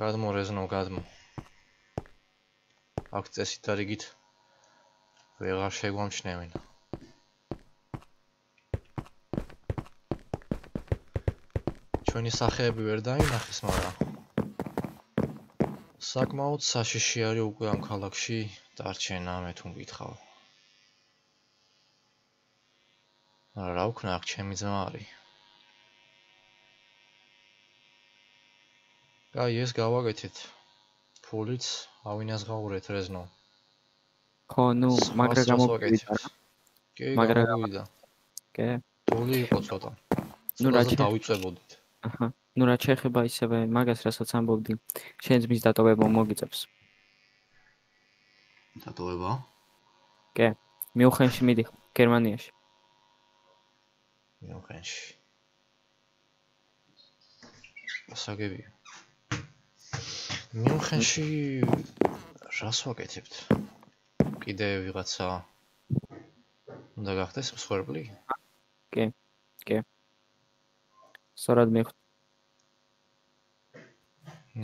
გადმო რეზნო გადმო. აქ წესით და რიგით ვეღარ შეგვამჩნევენ. ჩვენი სახეები ვერ დაინახეს, მაგრამ საკმაოდ საშიში არის უკვე ამ ქალაქში დარჩენა, მე თუ მგითხავ. რა ვქნა, აქ ჩემი ძმა არის. კაი, ეს გავაკეთეთ. ფულიც ავინაზღაურეთ რეზნო. ხო, ნუ მაგრა გამოვიდა. კი, გამოვიდა. კი. ფული იყო ცოტა. ნუ რა დავიწებოდით. აჰა. ნუ რა შეეხება ისევე მაგას, რასაც ამბობდი. შენ ძმის დატოვება მოგიწევს. დატოვება? კი. მიუნხენში მიდი, გერმანიაში. მიუნხენში. ასაგებია. მიუნხენში რას ვაკეთებთ? კიდე ვიღაცა უნდა გახდეს მსხვერპლი? კი. კი. სწორად მივხვდი.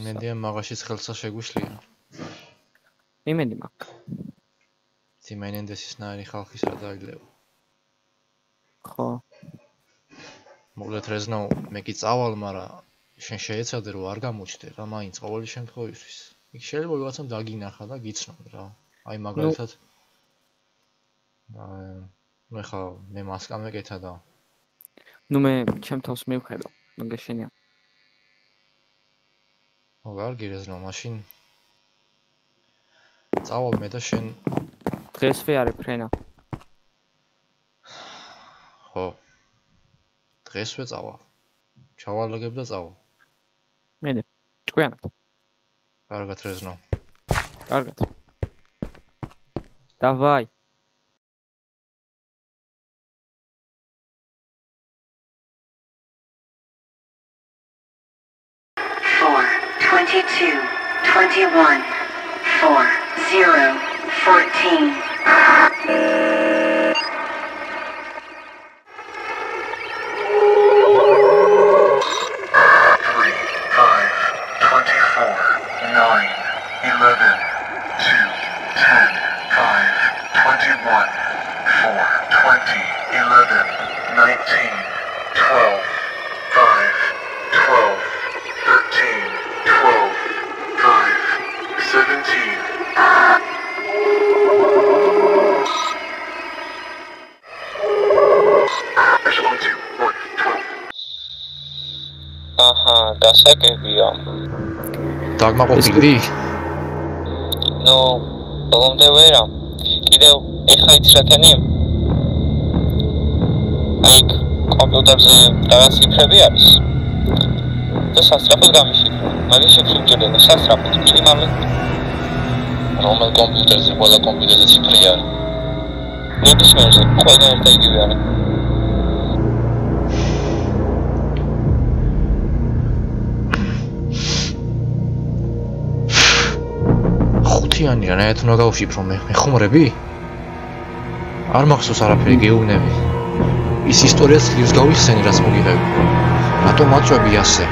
მედია მაღაშიც ხელსა შეგვიშლია. იმედი მაქვს. თიმენენდესის ნაირი ხალხის არ დაილევა. ხო. მოკლედ რეზნო, მე კი წავალ, მაგრამ შენ შეეცადე რომ არ გამოჩდე რა, მაინც ყოველი შემთხვევისთვის. იქ შეიძლება ვიღაცამ დაგინახა და გიცნო რა. აი მაგალითად მე ხა მე მასკა მეკეთა და ნუ მე ჩემ თავს მივხედავ, მოგეშენია. კარგი რეზნო, მაშინ წავალ მე და შენ დღეს ვეარე ფრენა. ხო. დღესვე წავალ. ჩავალაგებ და წავალ. მენე, ჭკვიანად. კარგად რეზნო. კარგად. დავაი. Two, 21, 4, 0, 14. დასაკებია. დაგმაყოფილი? ნო, ბოლომდე ვერა. კიდევ ეხლა იცრათენი? აი, კომპიუტერზე რაღაც ციფრები არის. და სასწრაფოდ გამიშიფრო. მაგის შეფრიფ ჯერდა სასწრაფოდ მინიმალი. რომელ კომპიუტერზე, ყველა კომპიუტერზე ციფრი არის. ნებისმიერზე, ყველა ერთად იგივე არის. ხუთიანი რანაირად უნდა გავშიფრო მე ხუმრები? არ მახსოვს არაფერი გეუბნები. ის ისტორიაც ძლივს გავიხსენი რაც მოგიღები. რატომ აწვევი ასე?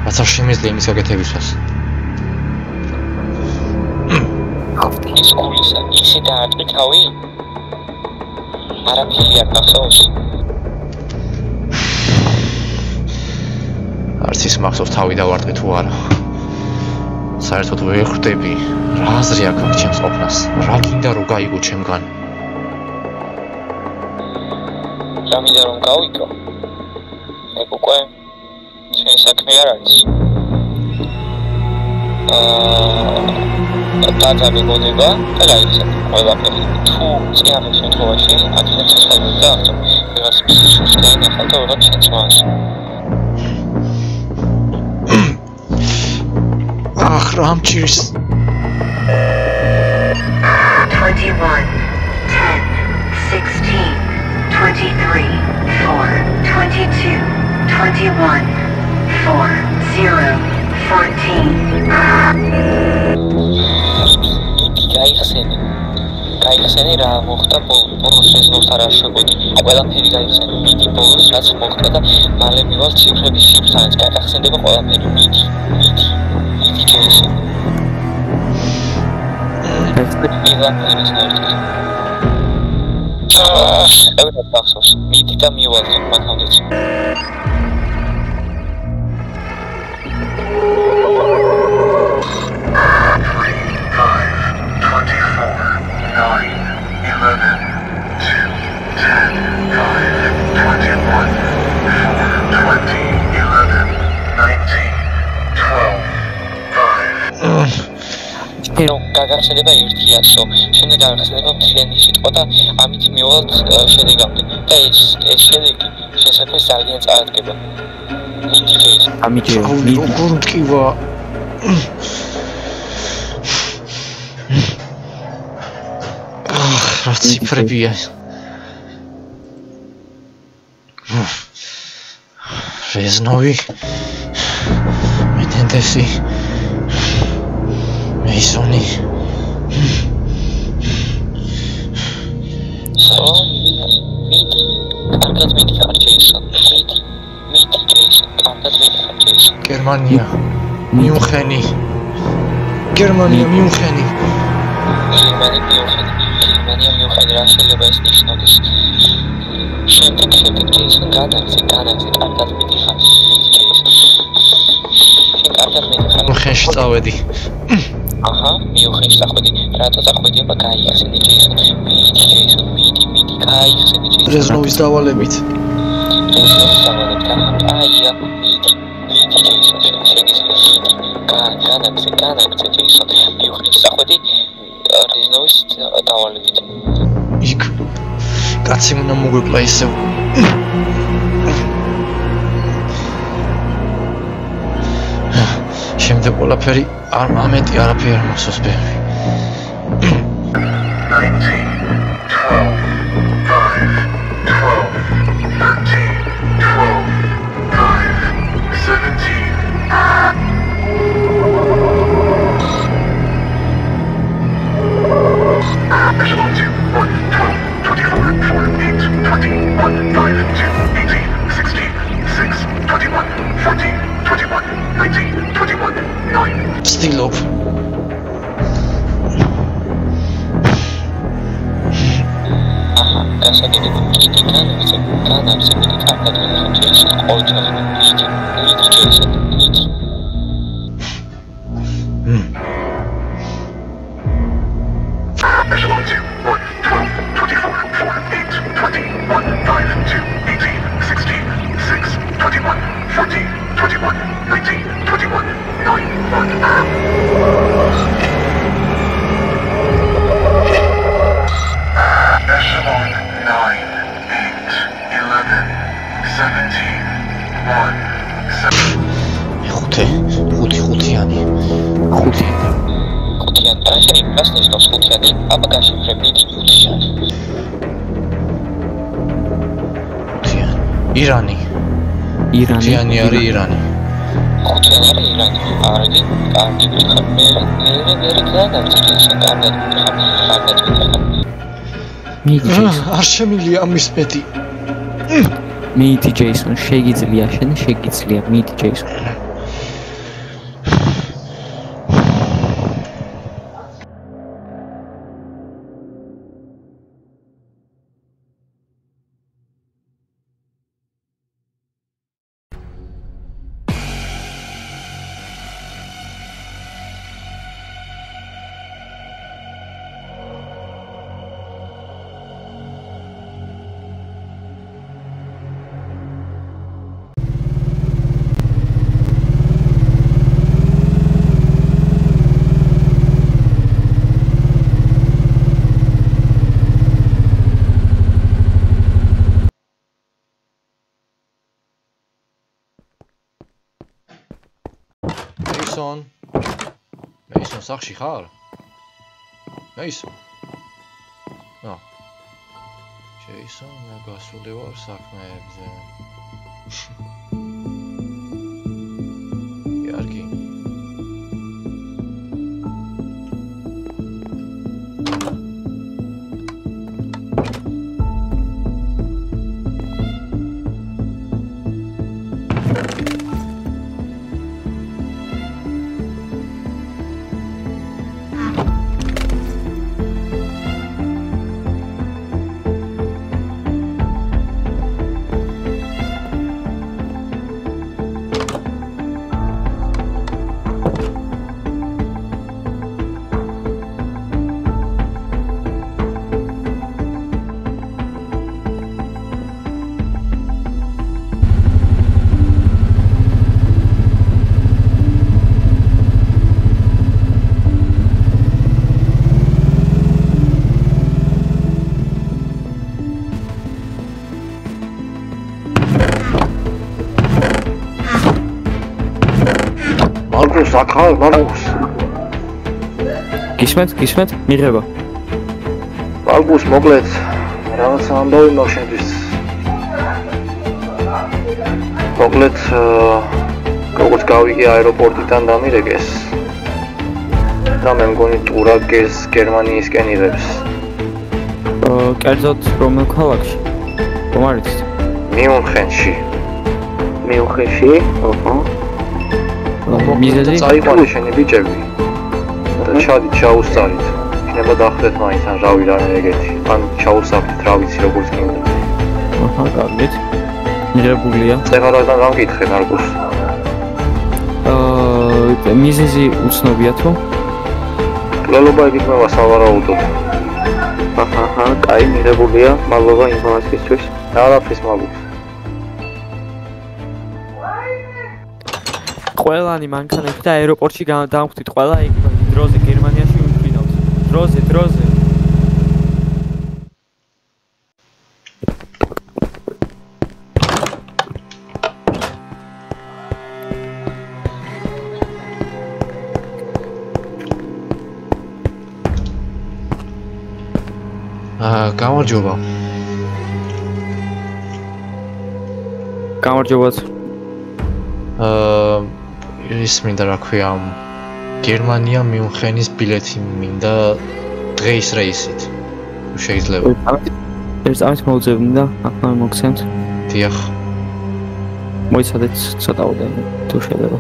რაც არ შემიძლია იმის გაკეთებისას. ის გულისა, ისი დაარტყი თავი? არაფერი არ მახსოვს. არც ის მახსოვს თავი დავარტყი თუ არა. საერთოდ ვერ ხვდები რა აზრი აქვს ჩემს ყოფნას. რა გინდა რომ გაიგო ჩემგან? რა მინდა რომ გავიგო? ეგ უკვე ჩვენი საქმე არ არის. და მეგონება და გაიქცა ყველაფერი. თუ წიაღის შემთხვევაში აქედან შეხედავ და ახლა ვიღაც ფსიქოლოგს დაინახავ და ვიღაც შეცვას. Ach, Ramchirs. 21, 10, 16, 23, 4, 22, 21, 4, 0, 14. გაიხსენი რა მოხდა ბოლოს რეზნოს არ აშვებოდი. ყველაფერი გაიხსენი. მიდი ბოლოს რაც მოხდა და მალე მივალ ციფრების შიფრთანაც გაიხსენდება ყველაფერი. მიდი. მითი ჯეისონ. ივან ერისნერტი. ევროპა ახსოვს. მითი და მივალზე მანამდეც. გაგახსენება 1-100, შემდეგ გაგახსენება მთლიანი სიტყვა და ამით მივალთ შედეგამდე და ეს შედეგი შესაძლოა ძალიან წარადგება. მითი ჯეისონ. როგორ მტკივა? რა ციფრებია? რეზნოვი, მენდესი, მეისონი. კარგად მითი ხარ ჯეისონ. მითი ჯეისონ, კარგად მითი ხარ ჯეისონ. გერმანია, მიუნხენი. გერმანია, მიუნხენი. გერმანია მიუნხენი რა შეიძლება ეს ნიშნავდეს. შემდეგ ჯეისონ განაგზე, კარგად მითი ხარ. მითი ჯეისონ. შენ კარგად მითი ხარ. მიუნხენში წავედი. აჰა, მიუნხენში წავედი. რატო წავედი? აბა გაიხსენე ჯეისონ. მითი ჯეისონ, მითი, გაიხსენე ჯეისონ. რეზნოვის დავალებით. აია, მითი ჯეისონ, შეგიძლია მითი. განაგზე ჯეისონ. მიუნხენში წავედი. რეზნოვის დავალებით. იქ კაცი უნდა მოგვეკლა ისევ. შემდეგ ყველაფერი არ ამეტი არაფერი არ მახსოვს ბევრი. 19, 12, 5, 12, 13, 12, 5, 17. Echelon 2, 1, 12, 24, 4, 8, 20, 1, 5, 2, 18, 16, 6, 21, 14, 21, 19, 21, 9. Still გასაგებია მითი განაგზე მითი კარგად მითი ჯეისონ. ყოველთვის მითი ჯეისონ, მითი. Echelon 2, 1, 12, 24, 4, 8, 20, 1, 5, 2, 18, 16, 6, 21, 14, 21, 19, 21, 9, 1. Echelon 9, 8, 11, 17, 1, 7. ხუთიანი. რაში რას ნიშნავს ხუთიანი? აბა გაშიფრე მითი ხუთიანი. ირანი. ხუთიანი არის ირანი. ხუთიანი არის ირანი. კარგი მითხარ. მე განაგზე ჯეისონ, კარგად მითხარ. მითი ჯეისონ. არ შემილია ამის მეტი. მითი ჯეისონ, შეგიძლია მითი ჯეისონ. მეისონ სახში ხარ? მეისონ. ჯეისონ, მე გასული ვარ საქმეებზე. იარგი. მარკუს, ახალ მარკუს. გისმენთ? მიღება. მარკუს, მოკლედ, რაღაცა ამბავი მაქვს შენთვის. მოკლედ, როგორც გავიგე აეროპორტიდან დამირეკეს. და მე მგონი ტურა გერმანიისკენ იღებს. კერძოდ რომელ ქალაქში? რომ არ იცით? მიუნხენში. ოჰო. მიზეზი? წაიყვანე შენი ბიჭები. და ჩაუსწარით. იქნება დახვდეთ მაინც ან რავი რა ეგეთი. ან ჩაუსაფრით რა ვიცი როგორც გინდა. აჰა, კარგით. მიღებულია. წეღარადან გამკითხე მარკუს. მიზეზი უცნობია თუ? ლელობა იგივეა სავარაუდოდ. აჰა, კაი, მიღებულია. მადლობა ინფორმაციისთვის. არაფრის მაგუს. ყველანი მანქანები და აეროპორტში დავხვდით ყველა იქ დროზე გერმანიაში ვიმშვიდობთ. დროზე. გამარჯობა. გამარჯობათ. ის მინდა რა ქვია გერმანია მიუნხენის ბილეთი მინდა დღეის რეისით. შეიძლება. ეს ამით მოვძებნი და ახლა მოგცემთ. დიახ. მოიცადეთ ცოტა ოდენი თუ შეიძლება.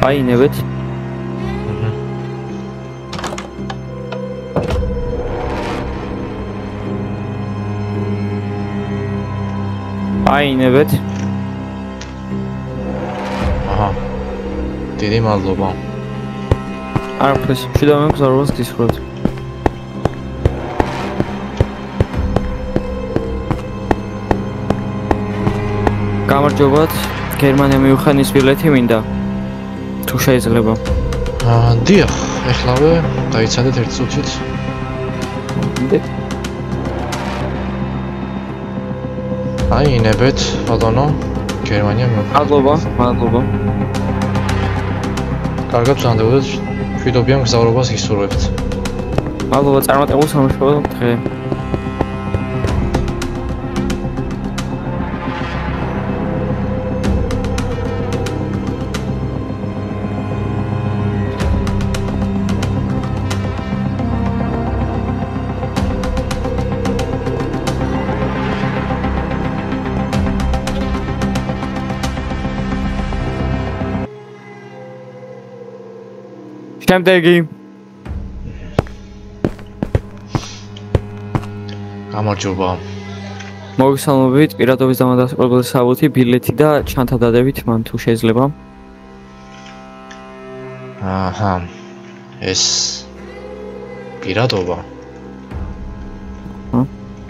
აინებეთ. აინებეთ. აჰა. დიდი მადლობა. არაფერს, შიდა მე გზაურობას გისურვებთ. გამარჯობათ. გერმანია მიუნხენის ბილეთი მინდა. თუ შეიძლება. დიახ, ეხლავე დაიცადეთ 1 წუთით. აინებეთ, ბატონო, გერმანია მიუნხენის. მადლობა. კარგად ვზრუნდებოდეთ, მშვიდობიან გზაურობას გისურვებთ. მადლობა, წარმატებულ სამშობლო დღე. შემდეგი. გამარჯობა. მოგესალმებით, პირადობის დამადასტურებელი საბუთი, ბილეთი და ჩანთა დადებით მან თუ შეიძლება. აჰა. ეს პირადობა.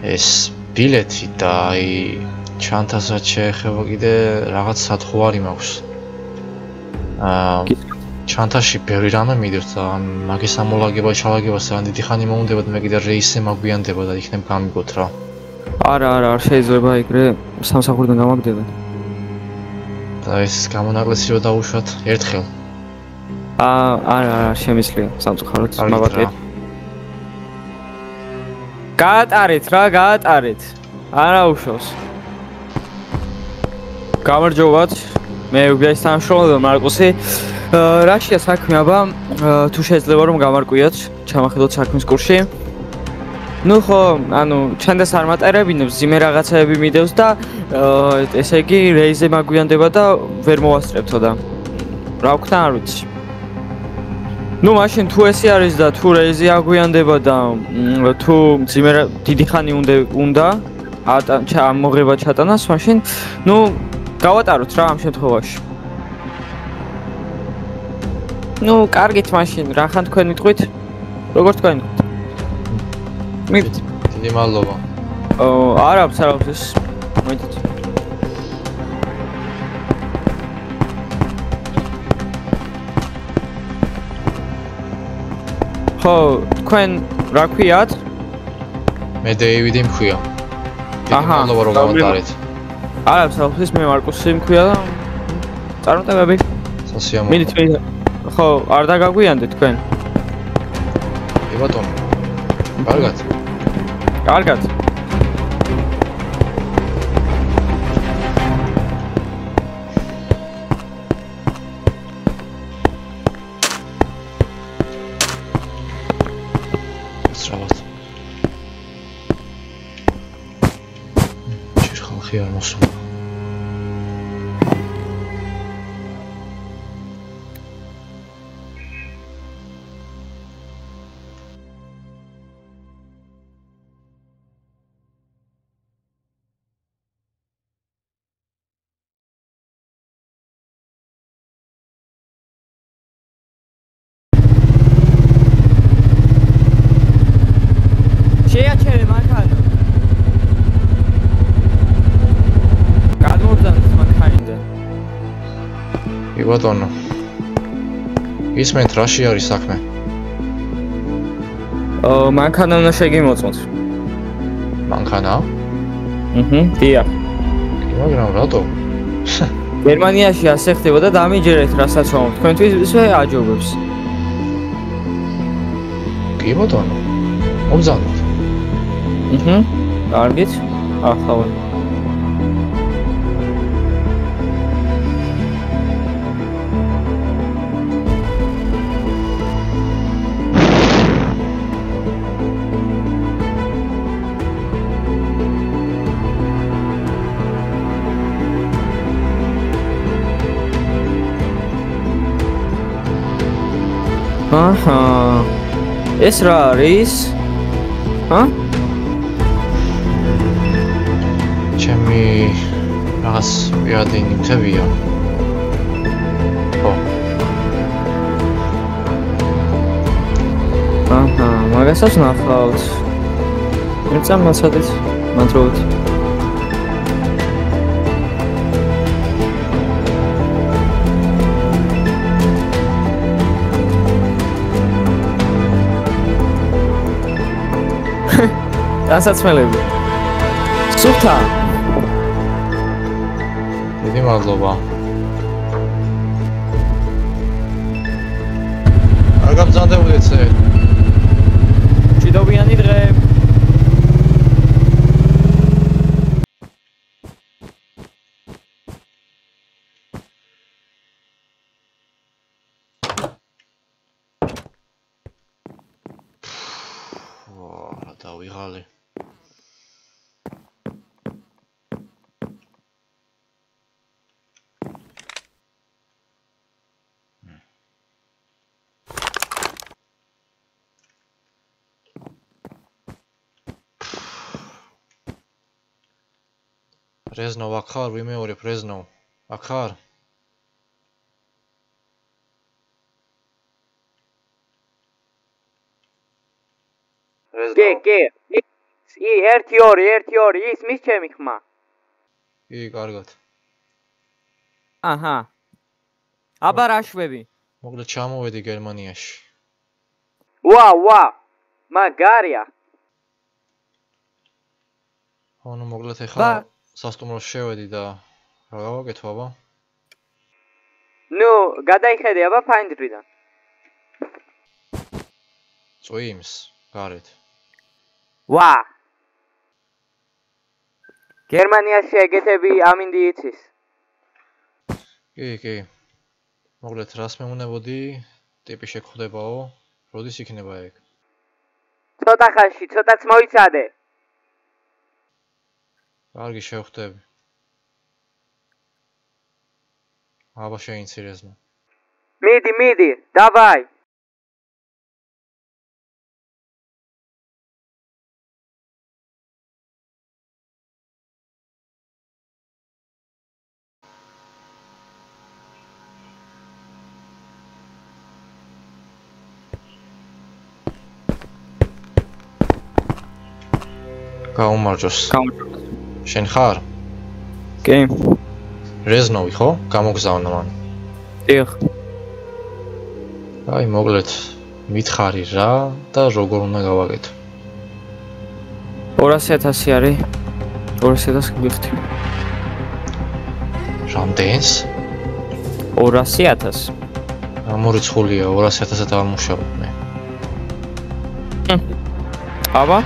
ეს ბილეთი და აი ჩანთასაც შეეხება კიდე რაღაც სათხოვარი მაქვს. ჩანთაში ბევრი რამე მიდევს და მაგის ამოლაგება ჩალაგება ძალიან დიდი ხანი მოუნდება და მე კიდე რეისზე მაგვიანდება და იქნებ გამიგოთ რა. არა, არ შეიძლება ეგრე სამსახურიდან გამაგდებენ. და ეს გამონაკლისი რო დაუშვათ ერთხელ. არა, შემიძლია სამწუხაროდ მაგათი. გაატარეთ. არა უშავს. გამარჯობათ. მე ვგეს სამშობლო მარკუსი. რაშია საქმე აბა, თუ შეიძლება რომ გამარკვიოთ, ჩამახედოთ საქმის კურსში. ნუ ხო, ჩანდეს არ მატარებინებს, ძიმე რაღაცაები მიდევს და ესე იგი რეიზზე მაგვიანდება და ვერ მოვასწრებთო და რა ვქნა არ ვიცი. ნუ მაშინ თუ ესე არის და თუ რეიზი აგვიანდება და თუ ძიმე დიდი ხანი უნდა მოგება ჩატანას, მაშინ ნუ გავატაროთ რა ამ შემთხვევაში. ნუ კარგით მაშინ რა ხან თქვენ მიტყვით? როგორ თქვენ? მივით. დიდი მადლობა. არაფერს მოიწით. ხო, თქვენ რა ქვიათ? მე დეივიდი მქვია. დიდი მადლობა რომ გავატარეთ. არა, საფუძის მე მარკუსი მქვია და წარმატებები. სასიამოვნო. მიდით ხო, არ დაგაგვიანდეთ თქვენ. კი ბატონო. კარგად. კარგად. სწრაფად. ჯერ ხალხი არ მოსულა. შეაჩერე მანქანა. გადმოვდანთ მანქანიდან. კი ბატონო. ისმენთ რაში არის საქმე? მანქანა უნდა შეგიმოწმოთ. მანქანა? დიახ. კი, მაგრამ რატო? გერმანიაში ასე ხდებოდა და დამიჯერეთ რასაც ვამბობ. თქვენთვის ისე აჯობებს. კი ბატონო. მომზადოთ. კარგით. ახლა აჰა. ეს რა არის? ჩემი რაღაც პირადი ნივთებია. ხო. აჰა, მაგასაც ნახავთ. მეცა მასადეთ, მანდროვთ. დასაცმელები. სუფთა. დიდი მადლობა. არ გამზადებოდეთ ზე. ჭიდობიანი დღე. რა დავიღალე. Reznov akar, ვიმეორებ Reznov. Akar. კი. 1-2 ის ჩემი ხმა. კი, კარგად. აჰა. აბა რა შვები? მოკლედ ჩამოვედი გერმანიაში. ვა, მაგარია. ანუ მოკლედ ეხლა სასტუმროში შევედი და რა გავაკეთო აბა? ნუ, გადაიხედე აბა ფაინდრიდან. წვიმს, გარეთ. ვა. გერმანიაში ეგეთები ამინდი იცის. კი. მოკლედ რას მეუნებოდი? ტიპი შეგხვდებაო? როდის იქნება ეგ? ცოტა ხანში, ცოტაც მოიცადე. კარგი შევხვდები. აბა შეინცირეზმა. მიდი, დავაი. გაუმარჯოს. შენ ხარ? კი. Reznovi, ხო? გამოგზავნა მან. დიახ. აი, მოკლედ მითხარი რა და როგორ უნდა გავაკეთო? 200.000 არის. 200.000 გიხდი. რამდენს? 200,000. ამორიცხულია 200,000-ად ამუშავებ მე. აბა?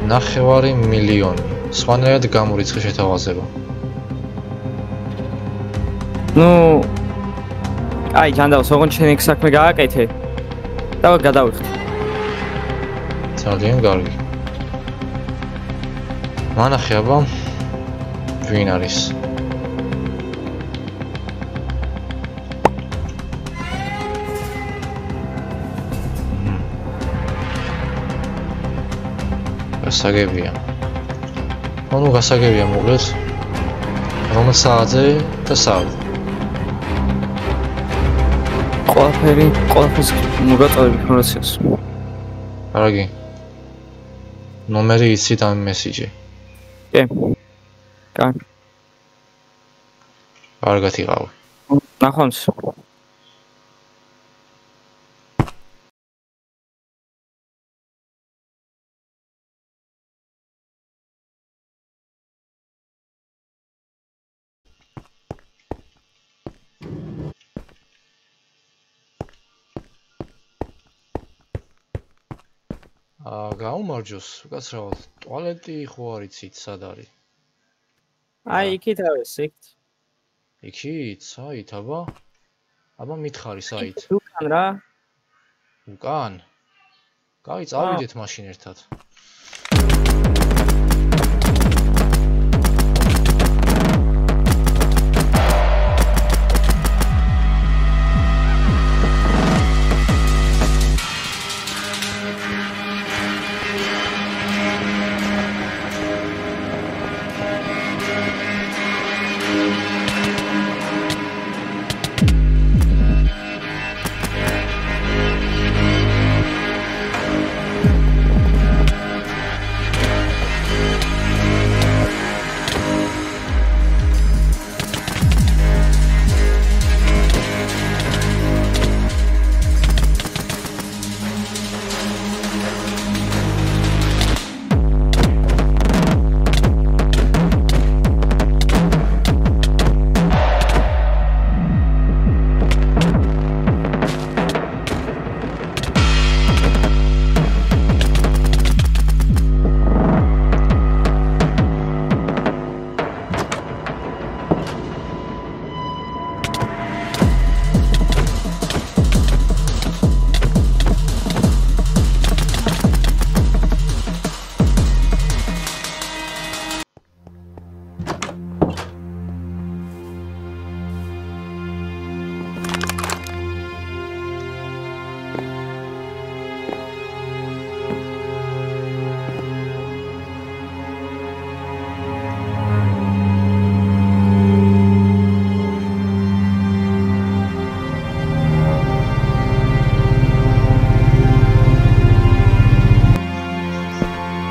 9 მილიონი. სხვანაირად გამორიცხე შეთავაზება. ნუ აი, ჯანდავს, ოღონდ შენ ეგ საქმე გააკეთე. და გადავიხდი. ძალიან კარგი. მანახე აბა. ვინ არის? გასაგებია. ანუ გასაგებია მოკლედ. რომელ საათზე და საათზე. ყველაფერს მოგაწოდებ ინფორმაციას. კარგი. ნომერი იცით ამ მესიჯი. კი. კარგი. კარგად იყავი. ნახვამდის. გაუმარჯოს, უკაცრავად. ტუალეტი ხო არ იცით, სად არის? აი, იქით არის, იქით. იქით, საით, აბა? აბა მითხარი, საით? უკან რა? უკან? კაი, წავიდეთ მაშინ ერთად.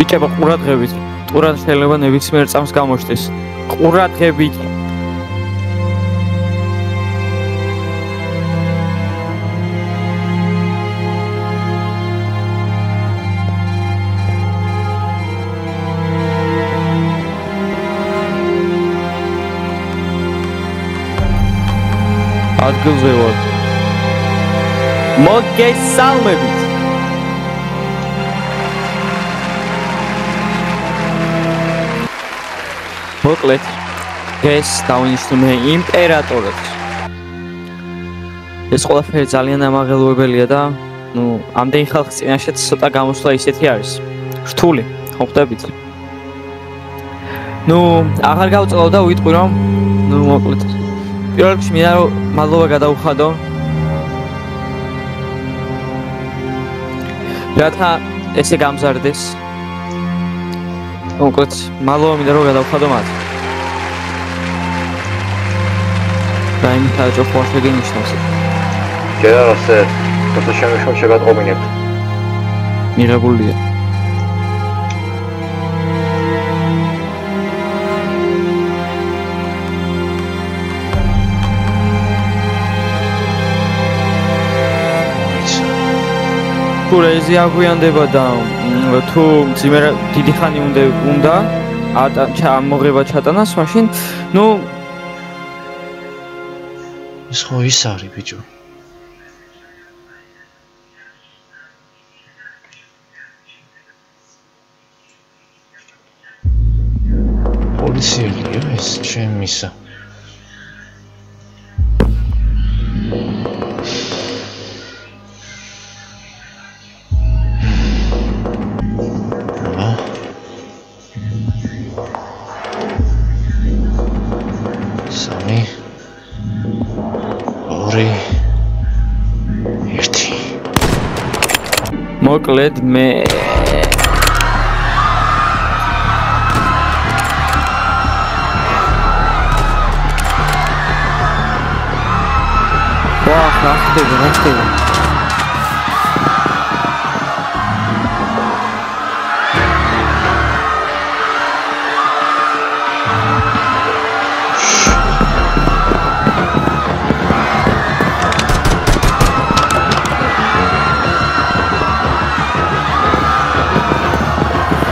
ბიჭებო, ყურადღებით. ტურად შეიძლება ნებისმიერ წამს გამოჩნდეს. ყურადღებით. ადგილზე ვარ. მოგესალმებით. მოკლედ, ეს დავინიშნე იმპერატორად. ეს ყველაფერი ძალიან ამაღელვებელია და, ამდენი ხალხის წინაშეც ცოტა გამოსვლა ისეთი არის. რთული, ხო ხვდებით? აღარ გავწელავ და ვიტყვი რომ, მოკლედ. პირველ რიგში მინდა რომ მადლობა გადაუხადო. რათა ესე გამზარდეს. მოკლედ, მადლობა მინდა რომ გადავხადო მათ. რაიმით აჯოფო შეგენიშნოს. ჯერ ასე, თორსა შემეშო შეგატყობინებთ. მიღებულია. კურეზი აგვიანდება და თუ ძიმერა დიდი ხანი უნდა ამოღება ჩატანას, მაშინ ეს ხო ის არის ბიჭო. პოლიციელია ეს ჩემისა. მოკლედ მე რა ხდება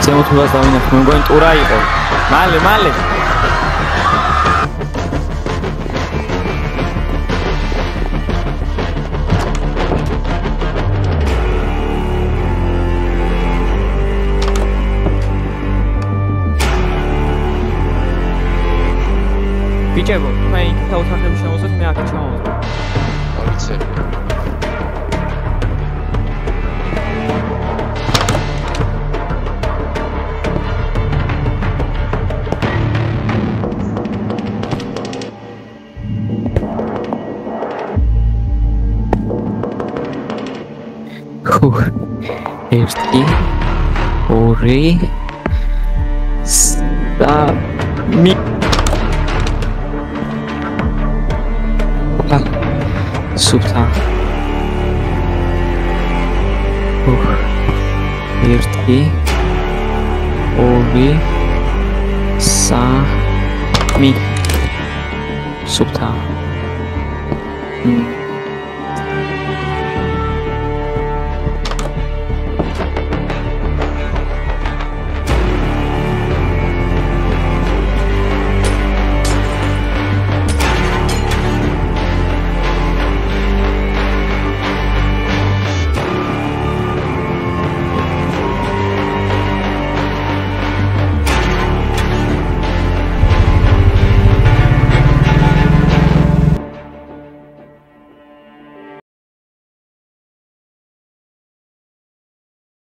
ზემოთულას დავინახე, მე მგონი ტურა იყო. მალე. ბიჭებო, თქვენ იქ ოთახებში შემოსვით, მე აქ ჩამოვედი. ვიცი. ერთი, ორი, სამი. სუფთა. ერთი, ორი, სამი. სუფთა.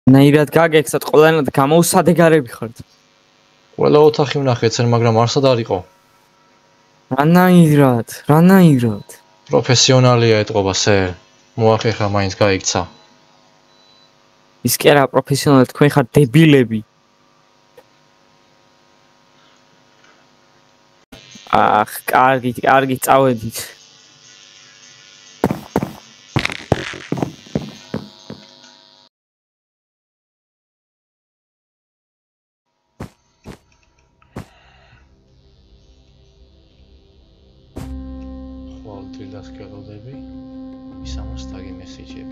ნაირად გაგექცათ ყველანაირად გამოუსადეგარები ხართ. ყველა ოთახი ვნახე ცენ, მაგრამ არსად არ იყო. რანაირად. პროფესიონალია ეტყობა სერ. მოახერხა მაინც გაიქცა. ის კი არა პროფესიონალი, თქვენ ხართ დებილები. კარგი, წავედით. დილას გელოდები, ის ამას დაგიმესიჯებ.